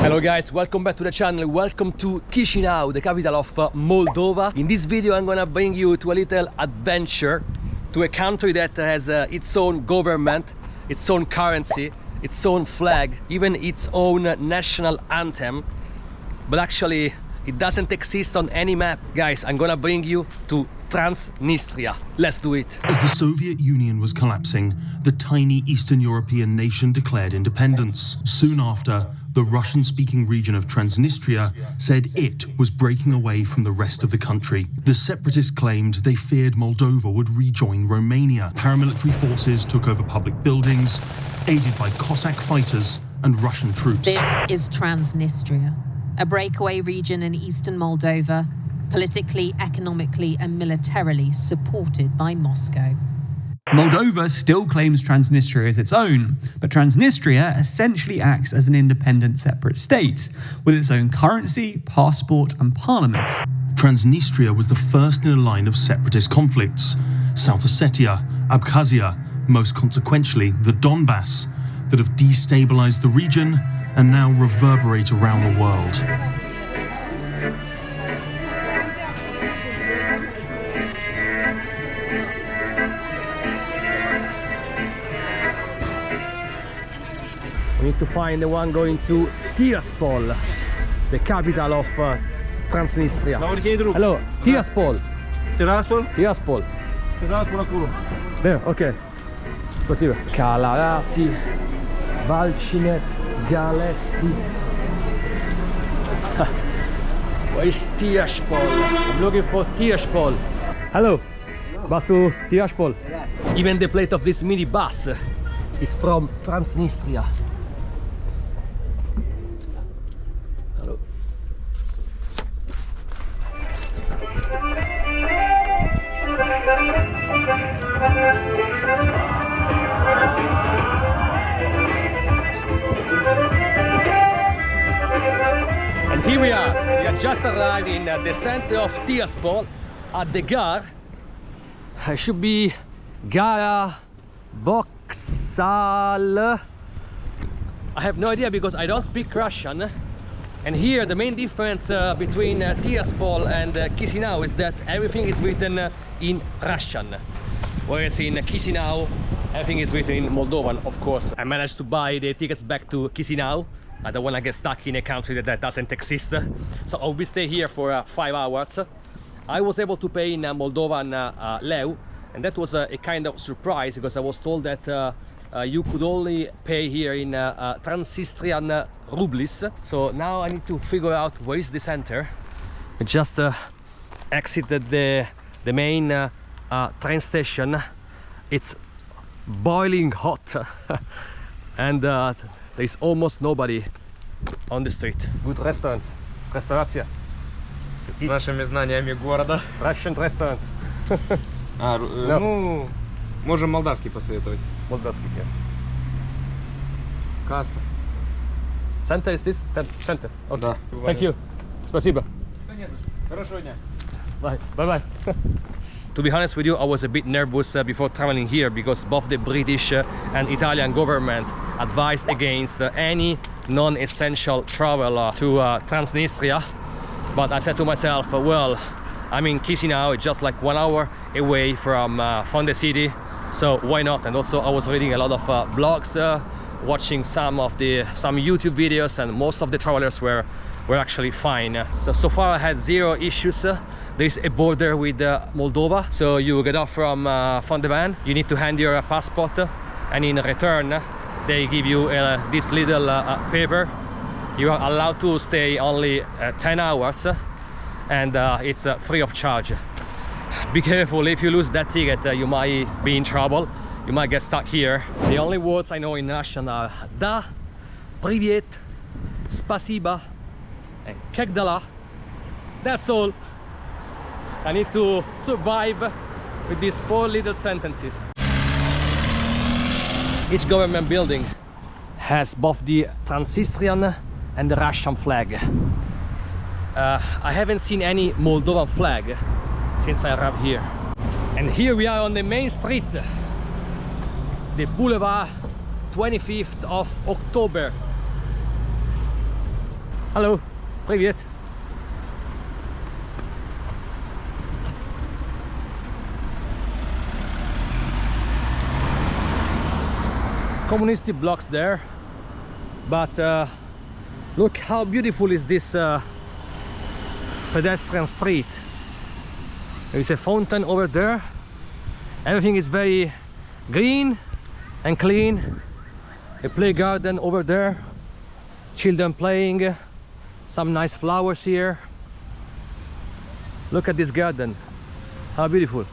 Hello guys, welcome back to the channel. Welcome to Chisinau, the capital of Moldova. In this video I'm gonna bring you to a little adventure to a country that has its own government, its own currency, its own flag, even its own national anthem, but actually it doesn't exist on any map. Guys, I'm gonna bring you to Transnistria. Let's do it. As the Soviet Union was collapsing, the tiny Eastern European nation declared independence. Soon after, the Russian-speaking region of Transnistria said it was breaking away from the rest of the country. The separatists claimed they feared Moldova would rejoin Romania. Paramilitary forces took over public buildings, aided by Cossack fighters and Russian troops. This is Transnistria, a breakaway region in eastern Moldova, politically, economically and militarily supported by Moscow. Moldova still claims Transnistria as its own, but Transnistria essentially acts as an independent separate state, with its own currency, passport and parliament. Transnistria was the first in a line of separatist conflicts. South Ossetia, Abkhazia, most consequentially the Donbass, that have destabilized the region and now reverberate around the world. We need to find the one going to Tiraspol, the capital of Transnistria. Hello, Tiraspol. Tiraspol? Tiraspol. Tiraspol acolo. There, okay. Спасибо. Kalarasi, Valchinet, Galesti. Where is Tiraspol? I'm looking for Tiraspol. Hello. Bus to Tiraspol. Even the plate of this mini bus is from Transnistria. Hello. And here we are. We are just arrived in the center of Tiraspol at the Gar. It should be Gara Boksal. I have no idea because I don't speak Russian. And here the main difference between Tiraspol and Chisinau is that everything is written in Russian. Whereas in Chisinau, everything is written in Moldovan, of course. I managed to buy the tickets back to Chisinau. I don't want to get stuck in a country that doesn't exist. So I'll be staying here for 5 hours. I was able to pay in Moldovan leu, and that was a kind of surprise because I was told that you could only pay here in Transnistrian rubles. So now I need to figure out where is the center. I just exited the main train station. It's boiling hot and there's almost nobody on the street. Good restaurants. Restauracja. С нашими знаниями города. Russian restaurant. Ну, можем молдавский посоветовать. Moldavski, yeah. Каста. Center is this? Center. Okay. Да. Thank you. Спасибо. Хорошего дня. Bye. Bye-bye. To be honest with you, I was a bit nervous before traveling here because both the British and Italian government advised against any non-essential travel to Transnistria. But I said to myself, well, I'm in Chisinau, it's just like 1 hour away from the city, so why not? And also I was reading a lot of blogs, watching some YouTube videos, and most of the travelers were actually fine. So far I had 0 issues. There is a border with Moldova, so you get off from the van, you need to hand your passport, and in return they give you this little paper. You are allowed to stay only 10 hours and it's free of charge. Be careful, if you lose that ticket you might be in trouble, you might get stuck here. The only words I know in Russian are da, привет, спасибо and как дела. That's all. I need to survive with these 4 little sentences. Each government building has both the Transnistrian and the Russian flag. I haven't seen any Moldovan flag since I arrived here. And here we are on the main street, the boulevard 25th of October. Hello, привет. Communist blocks there, but look how beautiful is this pedestrian street. There is a fountain over there. Everything is very green and clean. A play garden over there, children playing, some nice flowers here. Look at this garden, how beautiful.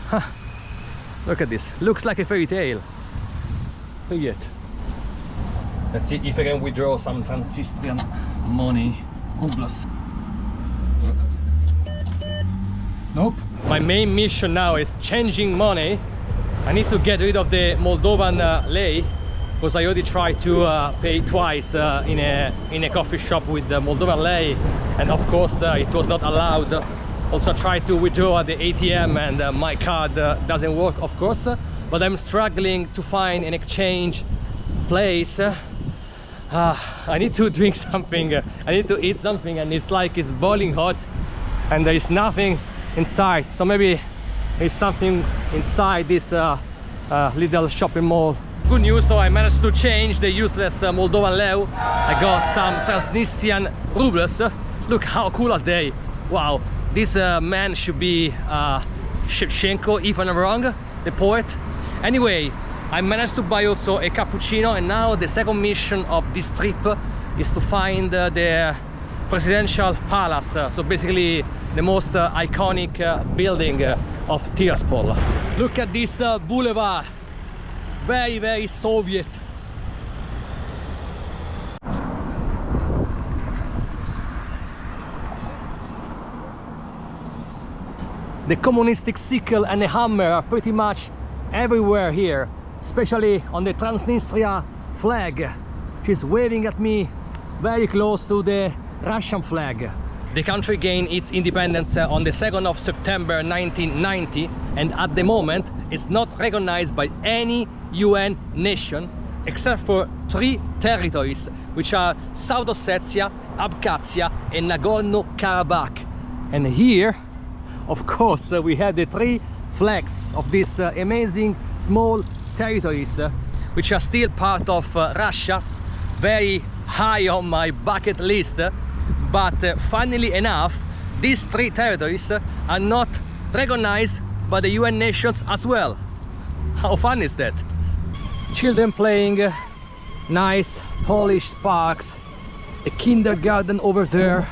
Huh. Look at this, looks like a fairy tale. Привет. Let's see if I can withdraw some Transnistrian money. Rubles. Nope. My main mission now is changing money. I need to get rid of the Moldovan lei, because I already tried to pay twice in a coffee shop with the Moldovan lei, and of course it was not allowed. Also tried to withdraw at the ATM and my card doesn't work, of course, but I'm struggling to find an exchange place. I need to drink something, I need to eat something, and it's like it's boiling hot and there is nothing inside, so maybe there's something inside this little shopping mall. Good news, so I managed to change the useless Moldovan leu. I got some Transnistrian rubles. Look how cool are they. Wow, this man should be Shevchenko, if I'm wrong, the poet. Anyway, I managed to buy also a cappuccino, and now the second mission of this trip is to find the presidential palace, so basically the most iconic building of Tiraspol. Look at this boulevard, very, very Soviet. The communistic sickle and the hammer are pretty much everywhere here, especially on the Transnistria flag, which is waving at me very close to the Russian flag. The country gained its independence on the 2nd of September 1990, and at the moment it's not recognized by any UN nation except for 3 territories, which are South Ossetia, Abkhazia and Nagorno-Karabakh. And here, of course, we have the 3 flags of these amazing small territories, which are still part of Russia. Very high on my bucket list, but funnily enough, these 3 territories are not recognized by the UN nations as well. How fun is that? Children playing, nice polished parks, a kindergarten over there,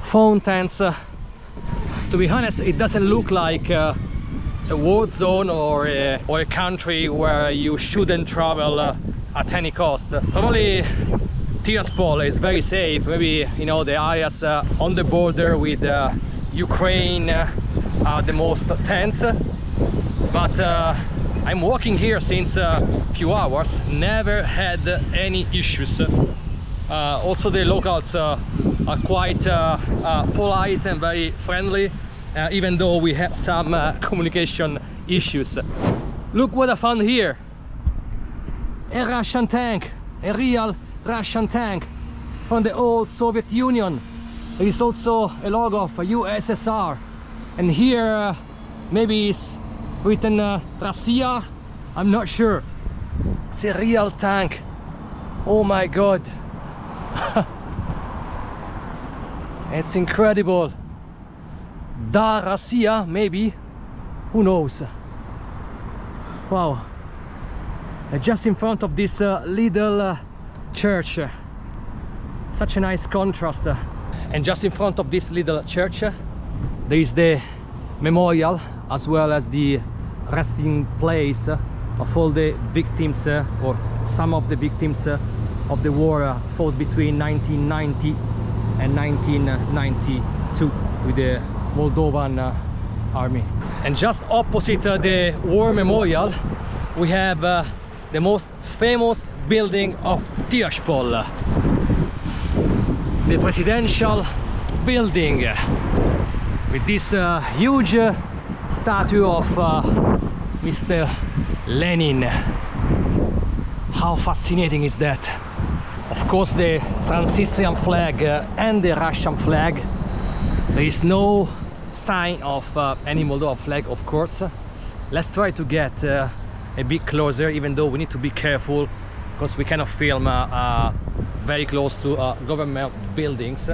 fountains. To be honest, it doesn't look like a war zone or a country where you shouldn't travel at any cost. Probably Tiraspol is very safe. Maybe, you know, the areas on the border with Ukraine are the most tense. But I'm walking here since a few hours, never had any issues. Also the locals are quite polite and very friendly, even though we have some communication issues. Look what I found here. A Russian tank, a real Russian tank from the old Soviet Union. There is also a logo of USSR, and here maybe it's written Russia, I'm not sure. It's a real tank. Oh my god. It's incredible. Da Russia, maybe, who knows. Wow. Just in front of this little church, such a nice contrast. And just in front of this little church there is the memorial, as well as the resting place of all the victims, or some of the victims of the war fought between 1990 and 1992 with the Moldovan army. And just opposite the war memorial we have the most famous building of Tiraspol, the presidential building, with this huge statue of Mr. Lenin. How fascinating is that? Of course, the Transnistrian flag and the Russian flag. There is no sign of any Moldova flag, of course. Let's try to get a bit closer, even though we need to be careful because we cannot film very close to government buildings.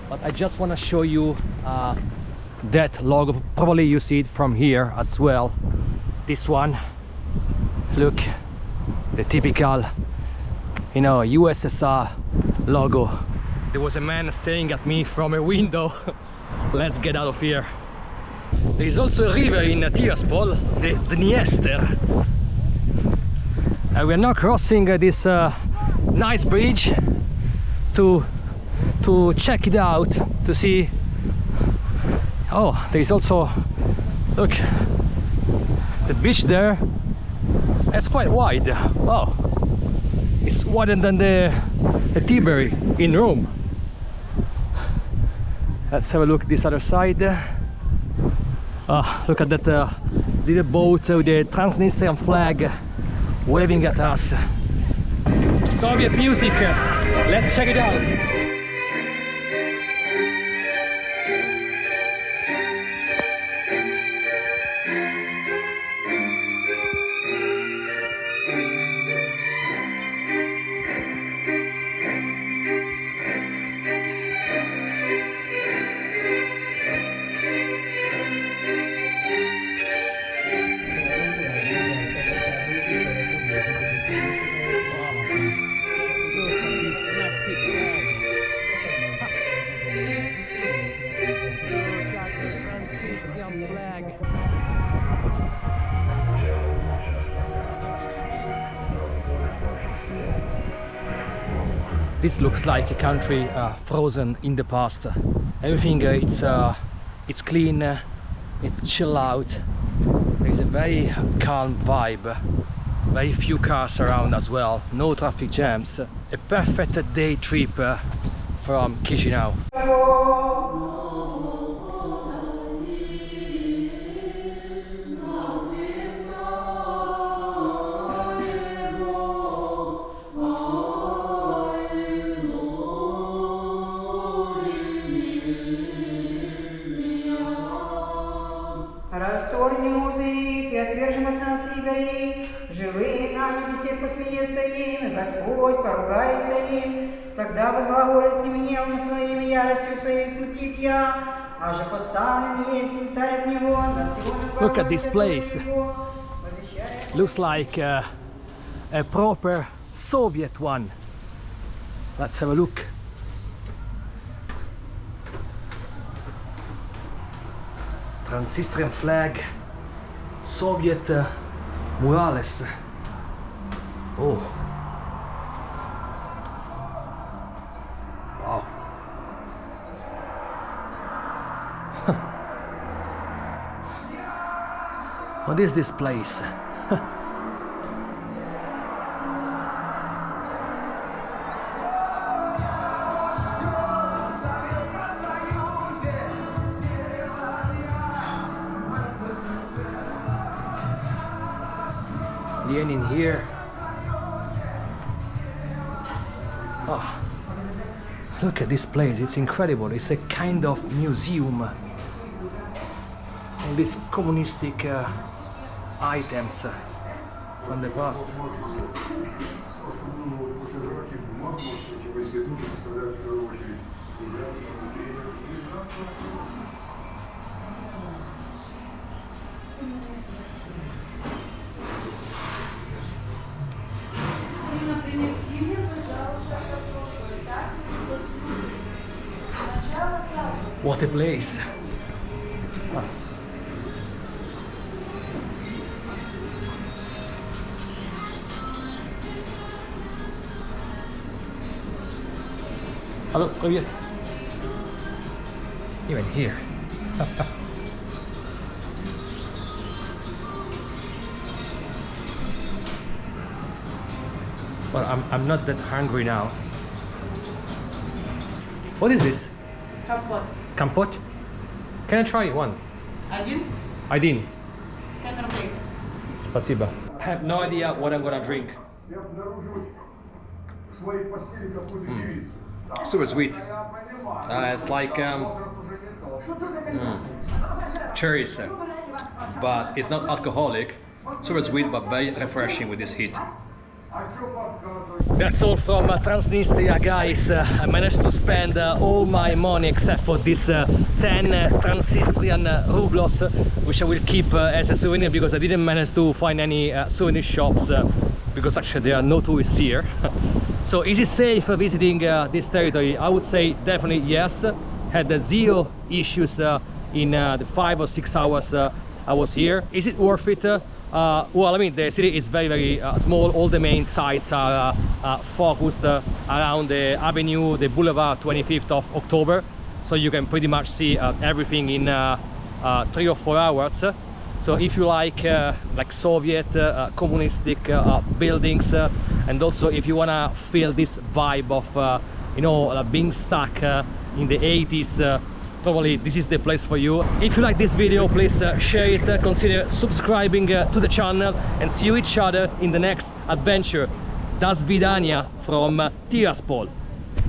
But I just want to show you that logo. Probably you see it from here as well. This one, look, the typical, you know, USSR logo. There was a man staring at me from a window. Let's get out of here. There is also a river in Tiraspol, the Dniester. We are now crossing this nice bridge to check it out, to see. Oh, there is also, look, the beach there. It's quite wide. Oh, it's wider than the Tiber in Rome. Let's have a look at this other side. Look at that little boat with the Transnistrian flag waving at us. Soviet music. Let's check it out. This looks like a country frozen in the past. Everything it's clean, it's chill out. There is a very calm vibe. Very few cars around as well. No traffic jams. A perfect day trip from Chisinau. Расторгни музы их и отвержем от нас иго их, живые на небесе посмеется им, и Господь поругается им, тогда возглаголит не гневом своим, и яростью своей смутит я, а же поставлен есть царь от него, над Сионом. Look at this place. Looks like a proper Soviet one. Let's have a look. Transnistrian flag, Soviet murales. Oh, wow. What is this place? Lenin here. Oh, look at this place, it's incredible. It's a kind of museum. All these communistic items from the past. What a place! Ah. Hello, привет! Even here. Well, I'm not that hungry now. What is this? Компот. Компот? Can I try one? Один. 7 рублей. Спасибо. I have no idea what I'm gonna drink. Super sweet. It's like cherries, but it's not alcoholic. Super sweet, but very refreshing with this heat. That's all from Transnistria, guys. I managed to spend all my money except for this 10 Transnistrian rublos, which I will keep as a souvenir because I didn't manage to find any souvenir shops because actually there are no tourists here. So is it safe visiting this territory? I would say definitely yes. Had zero issues in the 5 or 6 hours I was here. Is it worth it? Well, I mean, the city is very small. All the main sites are focused around the avenue, the boulevard 25th of October. So you can pretty much see everything in 3 or 4 hours. So if you like Soviet communistic buildings, and also if you wanna feel this vibe of you know, being stuck in the 80s, probably this is the place for you. If you like this video, please share it, consider subscribing to the channel, and see each other in the next adventure. Das Vidania from Tiraspol.